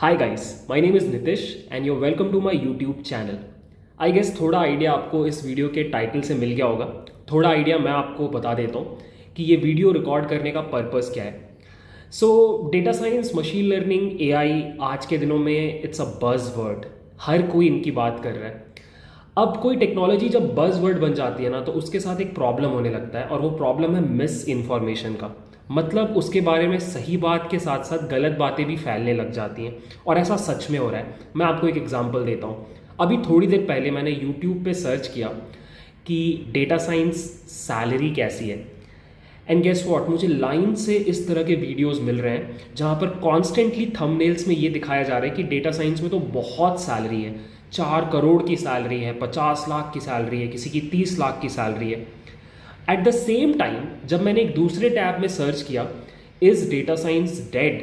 Hi guys, my name is Nitish and you're welcome to my YouTube channel. I guess थोड़ा idea आपको इस video के title से मिल गया होगा। थोड़ा आइडिया मैं आपको बता देता हूँ कि ये वीडियो रिकॉर्ड करने का पर्पस क्या है। सो data science, machine learning, AI आज के दिनों में इट्स अ बज़ वर्ड। हर कोई इनकी बात कर रहा है। अब कोई टेक्नोलॉजी जब बज़ वर्ड बन जाती है ना, तो उसके साथ एक प्रॉब्लम होने लगता है, और वो प्रॉब्लम है मिस इन्फॉर्मेशन का। मतलब उसके बारे में सही बात के साथ साथ गलत बातें भी फैलने लग जाती हैं, और ऐसा सच में हो रहा है। मैं आपको एक एग्जांपल देता हूँ। अभी थोड़ी देर पहले मैंने यूट्यूब पे सर्च किया कि डेटा साइंस सैलरी कैसी है, एंड गेस व्हाट, मुझे लाइन से इस तरह के वीडियोस मिल रहे हैं जहाँ पर कॉन्स्टेंटली थंबनेल्स में ये दिखाया जा रहा है कि डेटा साइंस में तो बहुत सैलरी है, 4 करोड़ की सैलरी है, 50 लाख की सैलरी है, किसी की 30 लाख की सैलरी है। एट द सेम टाइम जब मैंने एक दूसरे टैब में सर्च किया, इज डेटा साइंस डेड,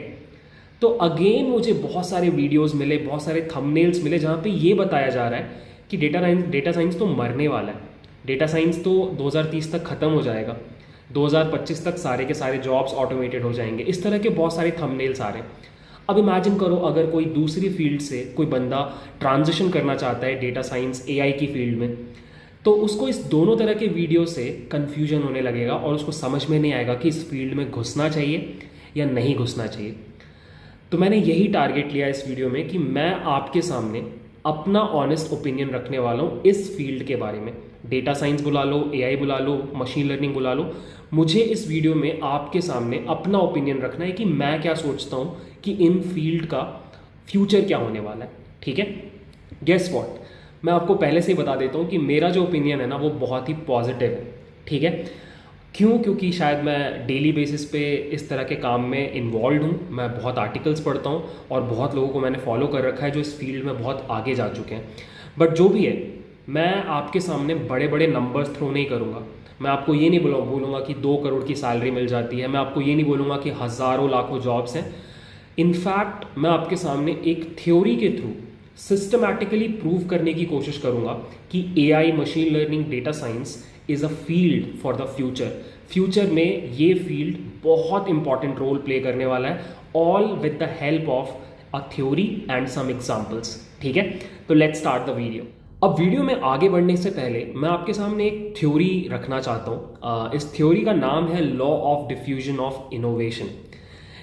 तो अगेन मुझे बहुत सारे वीडियोस मिले, बहुत सारे थंबनेल्स मिले जहाँ पे ये बताया जा रहा है कि डेटा साइंस तो मरने वाला है, डेटा साइंस तो 2030 तक ख़त्म हो जाएगा, 2025 तक सारे के सारे जॉब्स ऑटोमेटेड हो जाएंगे। इस तरह के बहुत सारे थंबनेल्स आ रहे हैं। अब इमेजिन करो, अगर कोई दूसरी फील्ड से कोई बंदा ट्रांजिशन करना चाहता है डेटा साइंस एआई की फील्ड में, तो उसको इस दोनों तरह के वीडियो से कन्फ्यूजन होने लगेगा और उसको समझ में नहीं आएगा कि इस फील्ड में घुसना चाहिए या नहीं घुसना चाहिए। तो मैंने यही टारगेट लिया इस वीडियो में कि मैं आपके सामने अपना ऑनेस्ट ओपिनियन रखने वाला हूँ इस फील्ड के बारे में। डेटा साइंस बुला लो, एआई बुला लो, मशीन लर्निंग बुला लो, मुझे इस वीडियो में आपके सामने अपना ओपिनियन रखना है कि मैं क्या सोचता हूँ कि इन फील्ड का फ्यूचर क्या होने वाला है। ठीक है, गेस व्हाट, मैं आपको पहले से ही बता देता हूँ कि मेरा जो ओपिनियन है ना, वो बहुत ही पॉजिटिव है। ठीक है, क्यों? क्योंकि शायद मैं डेली बेसिस पे इस तरह के काम में इन्वॉल्व हूँ, मैं बहुत आर्टिकल्स पढ़ता हूँ और बहुत लोगों को मैंने फॉलो कर रखा है जो इस फील्ड में बहुत आगे जा चुके हैं। बट जो भी है, मैं आपके सामने बड़े बड़े नंबर्स थ्रो नहीं करूँगा। मैं आपको ये नहीं बोलूँगा कि 2 करोड़ की सैलरी मिल जाती है, मैं आपको ये नहीं बोलूँगा कि हज़ारों लाखों जॉब्स हैं। इनफैक्ट मैं आपके सामने एक थ्योरी के थ्रू सिस्टमैटिकली प्रूव करने की कोशिश करूंगा कि AI, machine learning, data science is a field for the future. Future में ये फील्ड बहुत इंपॉर्टेंट रोल प्ले करने वाला है, all with the help of a theory and some examples. ठीक है, तो लेट्स स्टार्ट द वीडियो। अब वीडियो में आगे बढ़ने से पहले मैं आपके सामने एक थ्योरी रखना चाहता हूँ। इस थ्योरी का नाम है law of diffusion of innovation.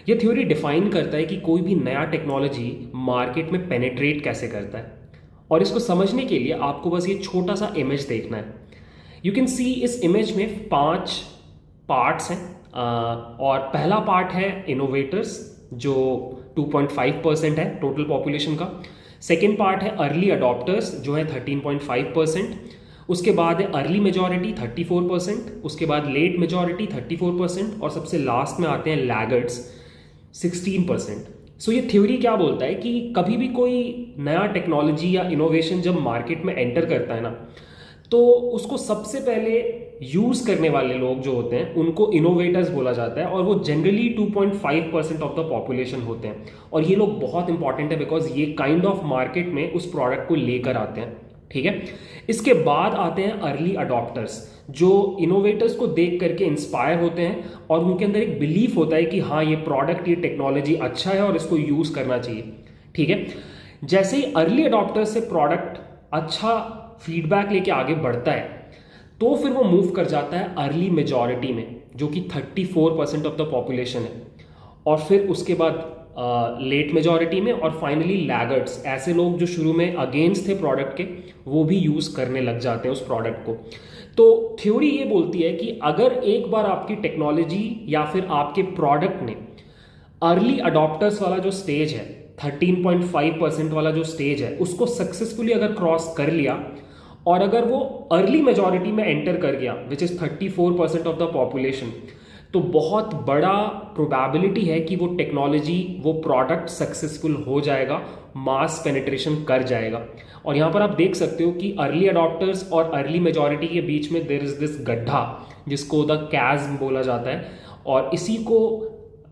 ये थ्योरी डिफाइन करता है कि कोई भी नया टेक्नोलॉजी मार्केट में पेनेट्रेट कैसे करता है, और इसको समझने के लिए आपको बस ये छोटा सा इमेज देखना है। यू कैन सी इस इमेज में 5 पार्ट्स हैं, और पहला पार्ट है इनोवेटर्स, जो 2.5% है टोटल पॉपुलेशन का। सेकेंड पार्ट है अर्ली अडॉप्टर्स, जो है 13.5%। उसके बाद है अर्ली मेजॉरिटी 34%, उसके बाद लेट मेजॉरिटी 34%, और सबसे लास्ट में आते हैं लैगर्ड्स 16%। सो ये थ्योरी क्या बोलता है कि कभी भी कोई नया टेक्नोलॉजी या इनोवेशन जब मार्केट में एंटर करता है ना, तो उसको सबसे पहले यूज़ करने वाले लोग जो होते हैं उनको इनोवेटर्स बोला जाता है, और वो जनरली 2.5% ऑफ द पॉपुलेशन होते हैं। और ये लोग बहुत इंपॉर्टेंट है बिकॉज ये काइंड ऑफ मार्केट में उस प्रोडक्ट को लेकर आते हैं। ठीक है, इसके बाद आते हैं अर्ली अडॉप्टर्स, जो इनोवेटर्स को देख करके इंस्पायर होते हैं और उनके अंदर एक बिलीफ होता है कि हाँ, ये प्रोडक्ट, ये टेक्नोलॉजी अच्छा है और इसको यूज़ करना चाहिए। ठीक है, जैसे ही अर्ली अडॉप्टर्स से प्रोडक्ट अच्छा फीडबैक लेके आगे बढ़ता है, तो फिर वो मूव कर जाता है अर्ली मेजॉरिटी में, जो कि 34% ऑफ द पॉपुलेशन है, और फिर उसके बाद लेट मेजॉरिटी में, और फाइनली लैगर्ड्स, ऐसे लोग जो शुरू में अगेंस्ट थे प्रोडक्ट के, वो भी यूज़ करने लग जाते हैं उस प्रोडक्ट को। तो थ्योरी ये बोलती है कि अगर एक बार आपकी टेक्नोलॉजी या फिर आपके प्रोडक्ट ने अर्ली अडॉप्टर्स वाला जो स्टेज है, 13.5% वाला जो स्टेज है, उसको सक्सेसफुली अगर क्रॉस कर लिया, और अगर वो अर्ली मेजॉरिटी में एंटर कर गया, which is 34% of the population, तो बहुत बड़ा प्रोबेबिलिटी है कि वो टेक्नोलॉजी, वो प्रोडक्ट सक्सेसफुल हो जाएगा, मास पेनिट्रेशन कर जाएगा। और यहाँ पर आप देख सकते हो कि अर्ली अडॉप्टर्स और अर्ली मेजॉरिटी के बीच में देयर इज दिस गड्ढा, जिसको द कैज़्म बोला जाता है, और इसी को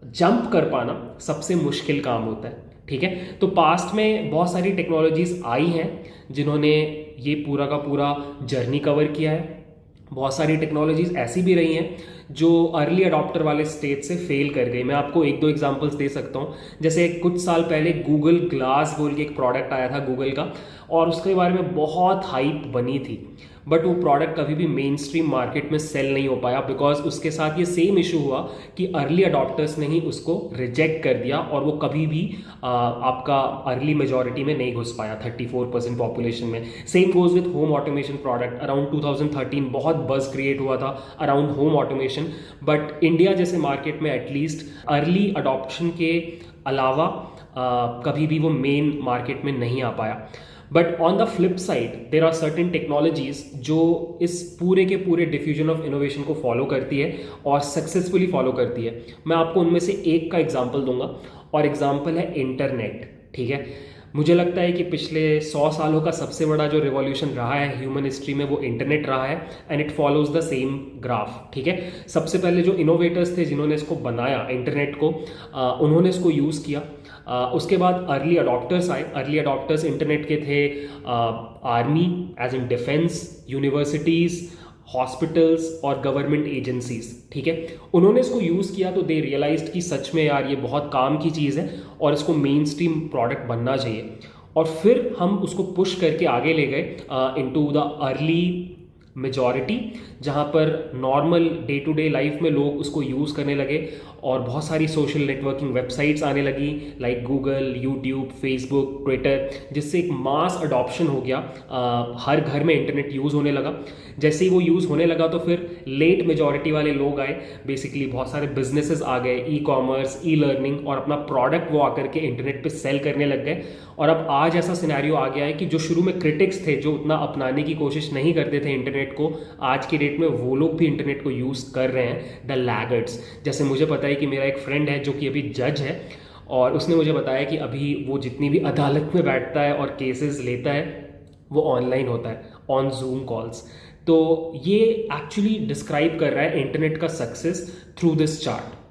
जंप कर पाना सबसे मुश्किल काम होता है। ठीक है, तो पास्ट में बहुत सारी टेक्नोलॉजीज आई हैं जिन्होंने ये पूरा का पूरा जर्नी कवर किया है। बहुत सारी टेक्नोलॉजीज ऐसी भी रही हैं जो अर्ली अडॉप्टर वाले स्टेज से फेल कर गई। मैं आपको एक दो एग्जांपल्स दे सकता हूँ। जैसे कुछ साल पहले गूगल ग्लास बोल के एक प्रोडक्ट आया था गूगल का, और उसके बारे में बहुत हाइप बनी थी, बट वो प्रोडक्ट कभी भी मेन स्ट्रीम मार्केट में सेल नहीं हो पाया, बिकॉज उसके साथ ये सेम इशू हुआ कि अर्ली अडॉप्टर्स ने ही उसको रिजेक्ट कर दिया और वो कभी भी आपका अर्ली मेजॉरिटी में नहीं घुस पाया 34% पॉपुलेशन में। Same goes with home automation product. Around 2013 बहुत बज़ क्रिएट हुआ था around home automation, but India जैसे मार्केट में एटलीस्ट अर्ली अडॉप्शन के अलावा कभी भी वो मेन मार्केट में नहीं आ पाया। But on the flip side there are certain technologies जो इस पूरे के पूरे डिफ्यूजन ऑफ इनोवेशन को फॉलो करती है और सक्सेसफुली फॉलो करती है। मैं आपको उनमें से एक का एग्जांपल दूंगा, और एग्जांपल है इंटरनेट। ठीक है, मुझे लगता है कि पिछले 100 सालों का सबसे बड़ा जो रिवॉल्यूशन रहा है ह्यूमन हिस्ट्री में वो इंटरनेट रहा है, and it follows the same graph. ठीक है, सबसे पहले जो इनोवेटर्स थे जिन्होंने इसको बनाया इंटरनेट को, उन्होंने इसको यूज़ किया। उसके बाद अर्ली अडॉप्टर्स आए। अर्ली अडॉप्टर्स इंटरनेट के थे army as in defence, universities, hospitals और गवर्नमेंट एजेंसीज। ठीक है, उन्होंने इसको यूज़ किया तो दे रियलाइज्ड कि सच में यार ये बहुत काम की चीज़ है और इसको मेन स्ट्रीम प्रोडक्ट बनना चाहिए, और फिर हम उसको पुश करके आगे ले गए इनटू द अर्ली मेजॉरिटी, जहाँ पर normal day to day life में लोग उसको यूज़ करने लगे और बहुत सारी सोशल नेटवर्किंग वेबसाइट्स आने लगी like Google, YouTube, Facebook, Twitter, जिससे एक मास अडॉप्शन हो गया। हर घर में इंटरनेट यूज़ होने लगा। जैसे ही वो यूज़ होने लगा तो फिर लेट मेजॉरिटी वाले लोग आए, बेसिकली बहुत सारे बिजनेसेस आ गए, ई कॉमर्स, ई लर्निंग, और अपना प्रोडक्ट वो आकर के इंटरनेट पे सेल करने लग गए। और अब आज ऐसा सिनेरियो आ गया है कि जो शुरू में क्रिटिक्स थे, जो उतना अपनाने की कोशिश नहीं करते थे इंटरनेट को, आज की डेट में वो लोग भी इंटरनेट को यूज़ कर रहे हैं, द लैगर्ड्स। जैसे मुझे पता है कि मेरा एक फ्रेंड है जो कि अभी जज है, और उसने मुझे बताया कि अभी वो जितनी भी अदालत में बैठता है और केसेस लेता है वो ऑनलाइन होता है, ऑन जूम कॉल्स। तो ये एक्चुअली डिस्क्राइब कर रहा है इंटरनेट का सक्सेस थ्रू दिस चार्ट।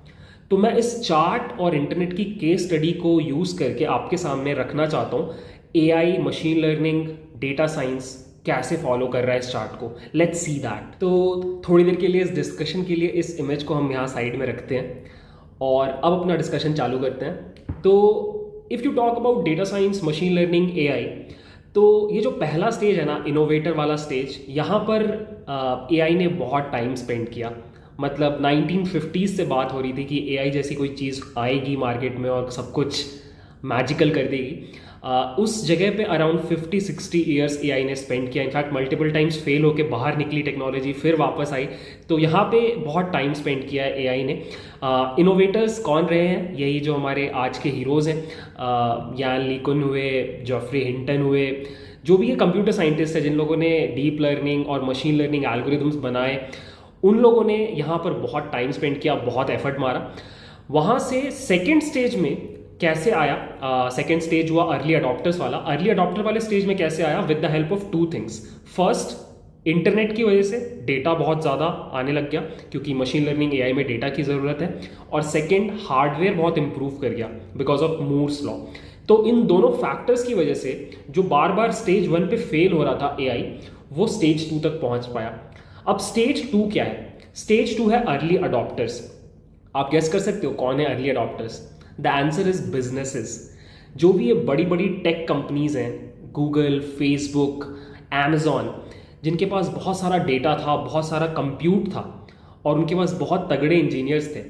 तो मैं इस चार्ट और इंटरनेट की केस स्टडी को यूज़ करके आपके सामने रखना चाहता हूँ AI, machine learning, data science कैसे फॉलो कर रहा है इस चार्ट को। Let's see that. तो थोड़ी देर के लिए इस डिस्कशन के लिए इस इमेज को हम यहाँ साइड में रखते हैं और अब अपना डिस्कशन चालू करते हैं। तो if you talk about data science, machine learning, AI, तो ये जो पहला स्टेज है ना, इनोवेटर वाला स्टेज, यहाँ पर एआई ने बहुत टाइम स्पेंड किया। मतलब 1950s से बात हो रही थी कि एआई जैसी कोई चीज़ आएगी मार्केट में और सब कुछ मैजिकल कर देगी। उस जगह पे अराउंड 50-60 ईयर्स एआई ने स्पेंड किया। इनफैक्ट मल्टीपल टाइम्स फेल होके बाहर निकली टेक्नोलॉजी, फिर वापस आई। तो यहाँ पे बहुत टाइम स्पेंड किया है एआई ने। इनोवेटर्स कौन रहे हैं? यही जो हमारे आज के हीरोज़ हैं, यान लीकुन हुए, जॉफ्री हिंटन हुए, जो भी ये कंप्यूटर साइंटिस्ट है जिन लोगों ने डीप लर्निंग और मशीन लर्निंग एल्गोरिथम्स बनाए, उन लोगों ने यहाँ पर बहुत टाइम स्पेंड किया, बहुत एफर्ट मारा। वहाँ से सेकेंड स्टेज में कैसे आया? सेकेंड स्टेज हुआ अर्ली अडॉप्टर्स वाला। अर्ली अडॉप्टर वाले स्टेज में कैसे आया? With the help of two things. First, internet की वजह से डेटा बहुत ज़्यादा आने लग गया, क्योंकि मशीन लर्निंग एआई में डेटा की ज़रूरत है। और सेकेंड, हार्डवेयर बहुत इंप्रूव कर गया बिकॉज ऑफ मूर्स लॉ। तो इन दोनों फैक्टर्स की वजह से जो बार बार स्टेज 1 पे फेल हो रहा था एआई, वो स्टेज 2 तक पहुंच पाया। अब स्टेज 2 क्या है? स्टेज 2 है अर्ली अडॉप्टर्स। आप गेस कर सकते हो कौन है early adopters? The answer is businesses. जो भी ये बड़ी बड़ी टेक कंपनीज हैं, गूगल, फेसबुक, अमेजॉन, जिनके पास बहुत सारा डेटा था, बहुत सारा कंप्यूट था और उनके पास बहुत तगड़े इंजीनियर्स थे,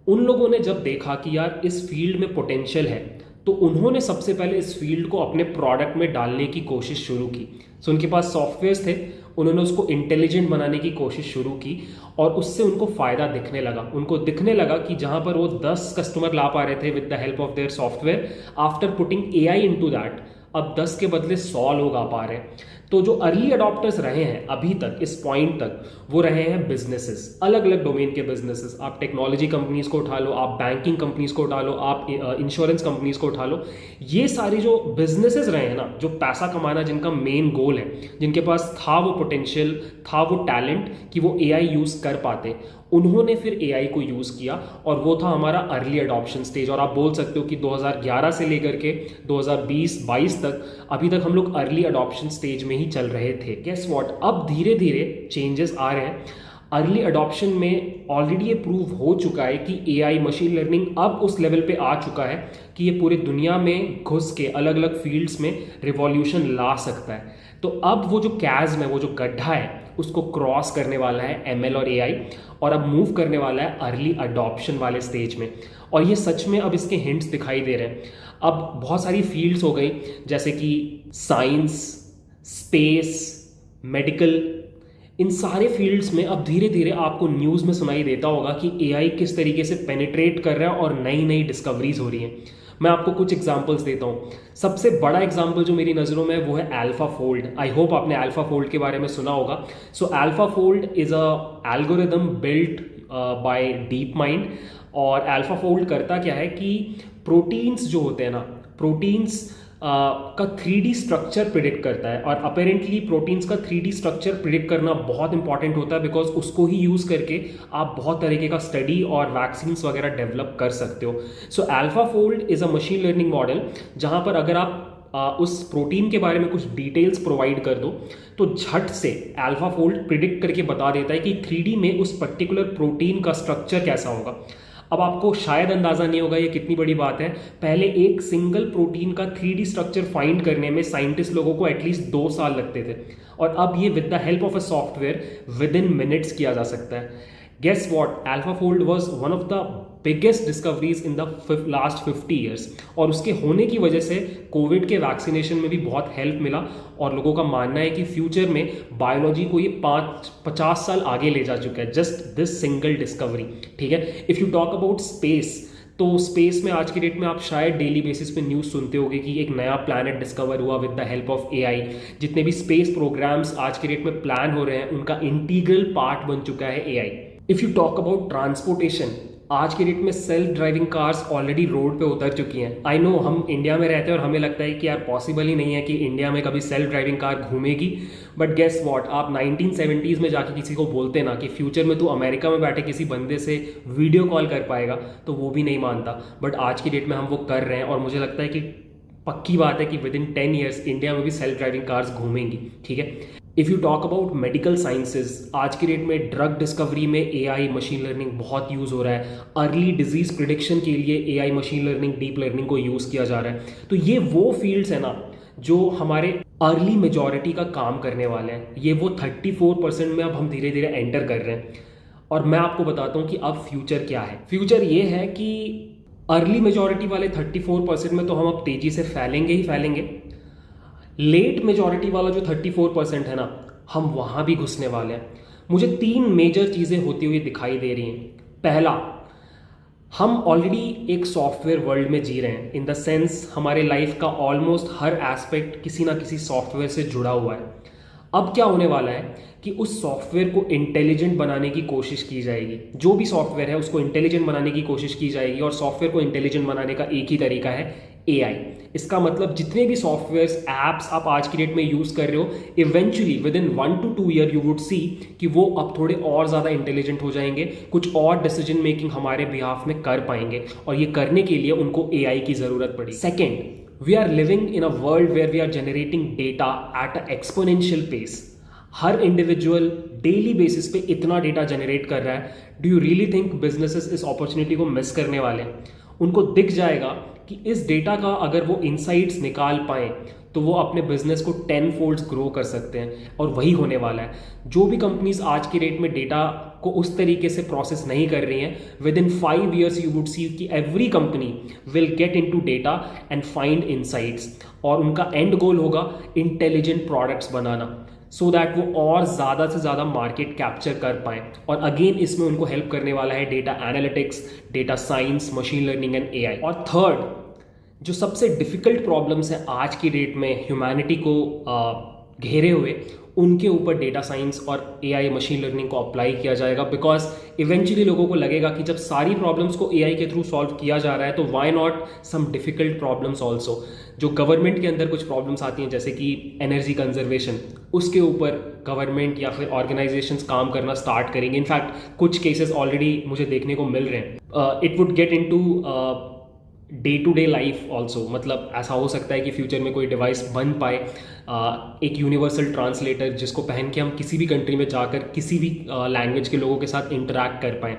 उन लोगों ने जब देखा कि यार इस फील्ड में पोटेंशियल है, तो उन्होंने सबसे पहले इस फील्ड को अपने प्रोडक्ट में डालने की कोशिश शुरू की। सो उनके पास सॉफ्टवेयर्स थे, उन्होंने उसको इंटेलिजेंट बनाने की कोशिश शुरू की और उससे उनको फ़ायदा दिखने लगा। उनको दिखने लगा कि जहाँ पर वो 10 कस्टमर ला पा रहे थे with the help of their software, after putting AI into that, अब 10 के बदले 100 लोग आ पा रहे हैं। तो जो अर्ली अडॉप्टर्स रहे हैं अभी तक, इस पॉइंट तक, वो रहे हैं बिजनेसेस, अलग अलग डोमेन के बिजनेसेस। आप टेक्नोलॉजी कंपनीज को उठा लो, आप बैंकिंग कंपनीज को उठा लो, आप इंश्योरेंस कंपनीज को उठा लो। ये सारे जो बिजनेसेस रहे हैं ना, जो पैसा कमाना जिनका मेन गोल है, जिनके पास था वो पोटेंशियल, था वो टैलेंट कि वो एआई यूज़ कर पाते, उन्होंने फिर एआई को यूज़ किया और वो था हमारा अर्ली अडॉप्शन स्टेज। और आप बोल सकते हो कि 2011 से लेकर के 2020-22 तक अभी तक हम लोग अर्ली अडॉप्शन स्टेज में ही चल रहे थे। गेस व्हाट, अब धीरे धीरे चेंजेस आ रहे हैं। अर्ली अडॉप्शन में ऑलरेडी ये प्रूव हो चुका है कि एआई मशीन लर्निंग अब उस लेवल पे आ चुका है कि ये पूरे दुनिया में घुस के अलग अलग फील्ड्स में रिवॉल्यूशन ला सकता है। तो अब वो जो कैज़्म है, वो जो गड्ढा है, उसको क्रॉस करने वाला है एमएल और एआई, और अब मूव करने वाला है अर्ली अडॉप्शन वाले स्टेज में। और ये सच में अब इसके हिंट्स दिखाई दे रहे हैं। अब बहुत सारी फील्ड्स हो गई, जैसे कि साइंस, स्पेस, मेडिकल, इन सारे फील्ड्स में अब धीरे धीरे आपको न्यूज़ में सुनाई देता होगा कि एआई किस तरीके से पेनिट्रेट कर रहा है और नई नई डिस्कवरीज हो रही हैं। मैं आपको कुछ एग्जांपल्स देता हूँ। सबसे बड़ा एग्जांपल जो मेरी नज़रों में है वो है अल्फा फोल्ड। आई होप आपने अल्फा फोल्ड के बारे में सुना होगा। So alpha fold is a algorithm built by deep mind. और अल्फा फोल्ड करता क्या है कि प्रोटीन्स जो होते हैं ना, प्रोटीन्स का 3D स्ट्रक्चर प्रिडिक्ट करता है। और अपेरेंटली प्रोटीन्स का 3D स्ट्रक्चर प्रिडिक्ट करना बहुत इंपॉर्टेंट होता है, बिकॉज उसको ही यूज़ करके आप बहुत तरीके का स्टडी और वैक्सीन्स वगैरह डेवलप कर सकते हो। So alpha fold is a machine learning model, जहाँ पर अगर आप उस प्रोटीन के बारे में कुछ डिटेल्स प्रोवाइड कर दो तो झट से अल्फा फोल्ड प्रिडिक्ट करके बता देता है कि 3D में उस पर्टिकुलर प्रोटीन का स्ट्रक्चर कैसा होगा। अब आपको शायद अंदाज़ा नहीं होगा ये कितनी बड़ी बात है। पहले एक सिंगल प्रोटीन का 3D स्ट्रक्चर फाइंड करने में साइंटिस्ट लोगों को एटलीस्ट 2 साल लगते थे, और अब ये with the help of a software within minutes किया जा सकता है। Guess what, AlphaFold was one of the biggest discoveries in the last 50 years. और उसके होने की वजह से कोविड के वैक्सीनेशन में भी बहुत हेल्प मिला, और लोगों का मानना है कि फ्यूचर में बायोलॉजी को ये 50 साल आगे ले जा चुका है, जस्ट दिस सिंगल डिस्कवरी। ठीक है। If you talk about space, तो स्पेस में आज की डेट में आप शायद डेली बेसिस पे न्यूज़ सुनते होंगे कि एक नया प्लैनेट डिस्कवर हुआ with the help of AI. जितने भी स्पेस प्रोग्राम्स आज की डेट में प्लान हो रहे हैं, उनका इंटीग्रल पार्ट बन चुका है AI. If you talk about transportation, आज की डेट में self driving cars already road पे उतर चुकी हैं। आई नो हम इंडिया में रहते हैं और हमें लगता है कि यार पॉसिबल ही नहीं है कि इंडिया में कभी सेल्फ ड्राइविंग कार घूमेगी, बट गेस व्हाट, आप 1970s में जाके किसी को बोलते ना कि फ्यूचर में तू अमेरिका में बैठे किसी बंदे से वीडियो कॉल कर पाएगा, तो वो भी नहीं मानता। बट आज की डेट में हम वो कर रहे हैं, और मुझे लगता है कि पक्की बात है कि विद इन 10 ईयर्स इंडिया में भी सेल्फ ड्राइविंग कार्स घूमेंगी। ठीक है। If you talk about medical sciences, आज की डेट में ड्रग डिस्कवरी में एआई मशीन लर्निंग बहुत यूज़ हो रहा है। अर्ली डिजीज प्रिडिक्शन के लिए AI machine learning, deep learning को यूज़ किया जा रहा है। तो ये वो फील्ड्स है ना जो हमारे अर्ली मेजॉरिटी का काम करने वाले हैं। ये वो 34% में अब हम धीरे धीरे एंटर कर रहे हैं। और मैं आपको बताता हूँ कि अब फ्यूचर क्या है। फ्यूचर ये है कि अर्ली मेजॉरिटी वाले 34% में तो हम अब तेज़ी से फैलेंगे ही फैलेंगे। लेट मेजॉरिटी वाला जो 34% है ना, हम वहाँ भी घुसने वाले हैं। मुझे 3 मेजर चीज़ें होती हुई दिखाई दे रही हैं। पहला, हम ऑलरेडी एक सॉफ्टवेयर वर्ल्ड में जी रहे हैं, इन द सेंस हमारे लाइफ का ऑलमोस्ट हर एस्पेक्ट किसी ना किसी सॉफ्टवेयर से जुड़ा हुआ है। अब क्या होने वाला है कि उस सॉफ्टवेयर को इंटेलिजेंट बनाने की कोशिश की जाएगी। जो भी सॉफ्टवेयर है उसको इंटेलिजेंट बनाने की कोशिश की जाएगी, और सॉफ्टवेयर को इंटेलिजेंट बनाने का एक ही तरीका है, एआई। इसका मतलब जितने भी सॉफ्टवेयर्स, एप्स आप आज की डेट में यूज़ कर रहे हो, eventually with in 1 to 2 year you would see कि वो अब थोड़े और ज़्यादा इंटेलिजेंट हो जाएंगे, कुछ और डिसीजन मेकिंग हमारे बिहाफ में कर पाएंगे, और ये करने के लिए उनको एआई की ज़रूरत पड़ी। Second, we are living in a world where we are generating data at a exponential pace. हर इंडिविजुअल डेली बेसिस पे इतना डेटा जनरेट कर रहा है। Do you really think businesses इस अपॉर्चुनिटी को मिस करने वाले हैं? उनको दिख जाएगा कि इस डेटा का अगर वो इनसाइट्स निकाल पाएँ तो वो अपने बिजनेस को 10 फोल्ड्स ग्रो कर सकते हैं, और वही होने वाला है। जो भी कंपनीज आज की डेट में डेटा को उस तरीके से प्रोसेस नहीं कर रही हैं, within 5 years you would see कि every company will get into data and find insights, और उनका एंड गोल होगा इंटेलिजेंट प्रोडक्ट्स बनाना, सो दैट वो और ज़्यादा से ज़्यादा मार्केट कैप्चर कर पाएँ। और अगेन इसमें उनको हेल्प करने वाला है data analytics, data science, machine learning and AI. और थर्ड, जो सबसे डिफ़िकल्ट प्रॉब्लम्स हैं आज की डेट में ह्यूमैनिटी को घेरे हुए, उनके ऊपर डेटा साइंस और एआई मशीन लर्निंग को अप्लाई किया जाएगा। बिकॉज इवेंचुअली लोगों को लगेगा कि जब सारी प्रॉब्लम्स को एआई के थ्रू सॉल्व किया जा रहा है, तो why not some difficult problems also. जो गवर्नमेंट के अंदर कुछ प्रॉब्लम्स आती हैं, जैसे कि एनर्जी कंजर्वेशन, उसके ऊपर गवर्नमेंट या फिर ऑर्गेनाइजेशंस काम करना स्टार्ट करेंगे। इनफैक्ट कुछ केसेस ऑलरेडी मुझे देखने को मिल रहे हैं। It would get into day to day life also, मतलब ऐसा हो सकता है कि फ्यूचर में कोई डिवाइस बन पाए, एक यूनिवर्सल ट्रांसलेटर जिसको पहन के हम किसी भी कंट्री में जाकर किसी भी लैंग्वेज के लोगों के साथ इंटरेक्ट कर पाएँ।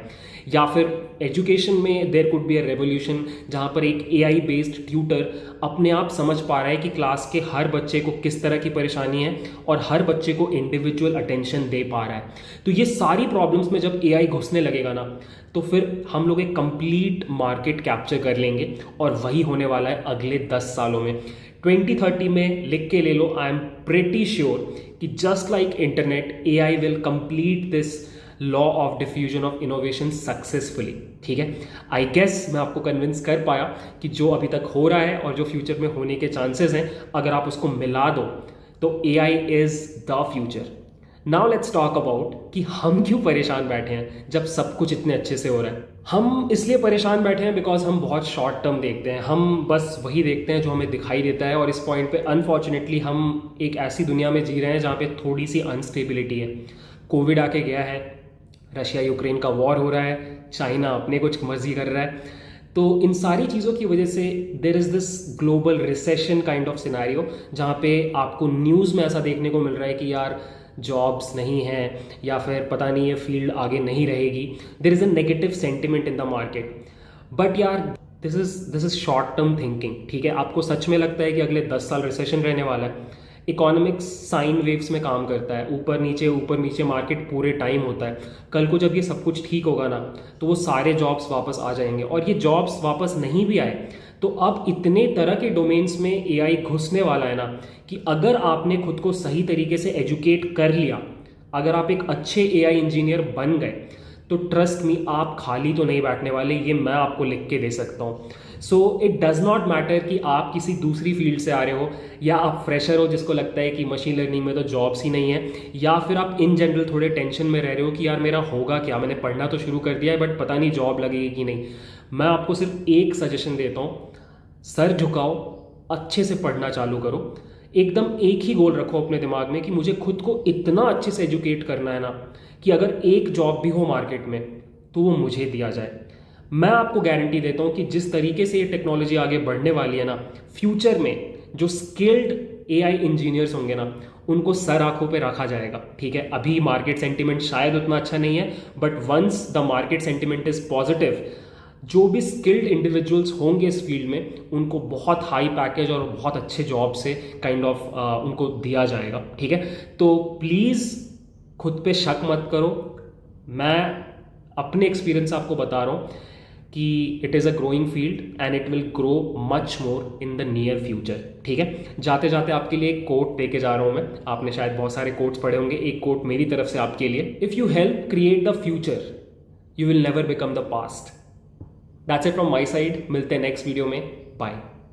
या फिर एजुकेशन में there could be a revolution जहाँ पर एक एआई बेस्ड ट्यूटर अपने आप समझ पा रहा है कि क्लास के हर बच्चे को किस तरह की परेशानी है और हर बच्चे को इंडिविजुअल अटेंशन दे पा रहा है। तो ये सारी प्रॉब्लम्स में जब एआई घुसने लगेगा ना, तो फिर हम लोग एक कंप्लीट मार्केट कैप्चर कर लेंगे और वही होने वाला है अगले 10 सालों में। 2030 में लिख के ले लो, आई एम प्रेटी श्योर कि just like internet, AI will complete this law of diffusion of innovation successfully. ठीक है, आई गेस मैं आपको कन्विंस कर पाया कि जो अभी तक हो रहा है और जो फ्यूचर में होने के चांसेस हैं, अगर आप उसको मिला दो तो AI is the future. Now let's talk about कि हम क्यों परेशान बैठे हैं जब सब कुछ इतने अच्छे से हो रहा है। हम इसलिए परेशान बैठे हैं बिकॉज हम बहुत शॉर्ट टर्म देखते हैं, हम बस वही देखते हैं जो हमें दिखाई देता है। और इस पॉइंट पे अनफॉर्चुनेटली हम एक ऐसी दुनिया में जी रहे हैं जहाँ पे थोड़ी सी अनस्टेबिलिटी है। कोविड आके गया है, रशिया यूक्रेन का वॉर हो रहा है, चाइना अपने कुछ मर्जी कर रहा है, तो इन सारी चीज़ों की वजह से there is this global recession kind of scenario जहाँ पे आपको न्यूज़ में ऐसा देखने को मिल रहा है कि यार जॉब्स नहीं हैं या फिर पता नहीं ये फील्ड आगे नहीं रहेगी। There is a negative sentiment in the market. But यार this is short term thinking. ठीक है, आपको सच में लगता है कि अगले 10 साल रिसेशन रहने वाला है? इकोनॉमिक्स साइन वेव्स में काम करता है, ऊपर नीचे मार्केट पूरे टाइम होता है। कल को जब ये सब कुछ ठीक होगा ना, तो वो सारे जॉब्स वापस आ जाएंगे। और ये जॉब्स वापस नहीं भी आए तो अब इतने तरह के डोमेन्स में एआई घुसने वाला है ना कि अगर आपने खुद को सही तरीके से एजुकेट कर लिया, अगर आप एक अच्छे एआई इंजीनियर बन गए, तो ट्रस्ट मी आप खाली तो नहीं बैठने वाले, ये मैं आपको लिख के दे सकता हूँ। So it does not matter कि आप किसी दूसरी फील्ड से आ रहे हो या आप फ्रेशर हो जिसको लगता है कि मशीन लर्निंग में तो जॉब्स ही नहीं है, या फिर आप इन जनरल थोड़े टेंशन में रह रहे हो कि यार मेरा होगा क्या, मैंने पढ़ना तो शुरू कर दिया है बट पता नहीं जॉब लगेगी कि नहीं। मैं आपको सिर्फ एक सजेशन देता हूँ, सर झुकाओ, अच्छे से पढ़ना चालू करो, एकदम एक ही गोल रखो अपने दिमाग में कि मुझे खुद को इतना अच्छे से एजुकेट करना है ना कि अगर एक जॉब भी हो मार्केट में तो वो मुझे दिया जाए। मैं आपको गारंटी देता हूँ कि जिस तरीके से ये टेक्नोलॉजी आगे बढ़ने वाली है ना, फ्यूचर में जो स्किल्ड एआई इंजीनियर्स होंगे ना, उनको सर आंखों पे रखा जाएगा। ठीक है, अभी मार्केट सेंटिमेंट शायद उतना अच्छा नहीं है, but once the market sentiment is positive, जो भी स्किल्ड इंडिविजुअल्स होंगे इस फील्ड में, उनको बहुत हाई पैकेज और बहुत अच्छे जॉब से काइंड ऑफ उनको दिया जाएगा। ठीक है, तो प्लीज़ खुद पे शक मत करो, मैं अपने एक्सपीरियंस से आपको बता रहा हूँ कि it is a growing field and it will grow much more in the near future. ठीक है, जाते जाते आपके लिए एक कोट दे के जा रहा हूँ मैं, आपने शायद बहुत सारे कोट्स पढ़े होंगे, एक कोट मेरी तरफ से आपके लिए, if you help create the future you will never become the past. That's it from my side, मिलते हैं नेक्स्ट वीडियो में, बाय।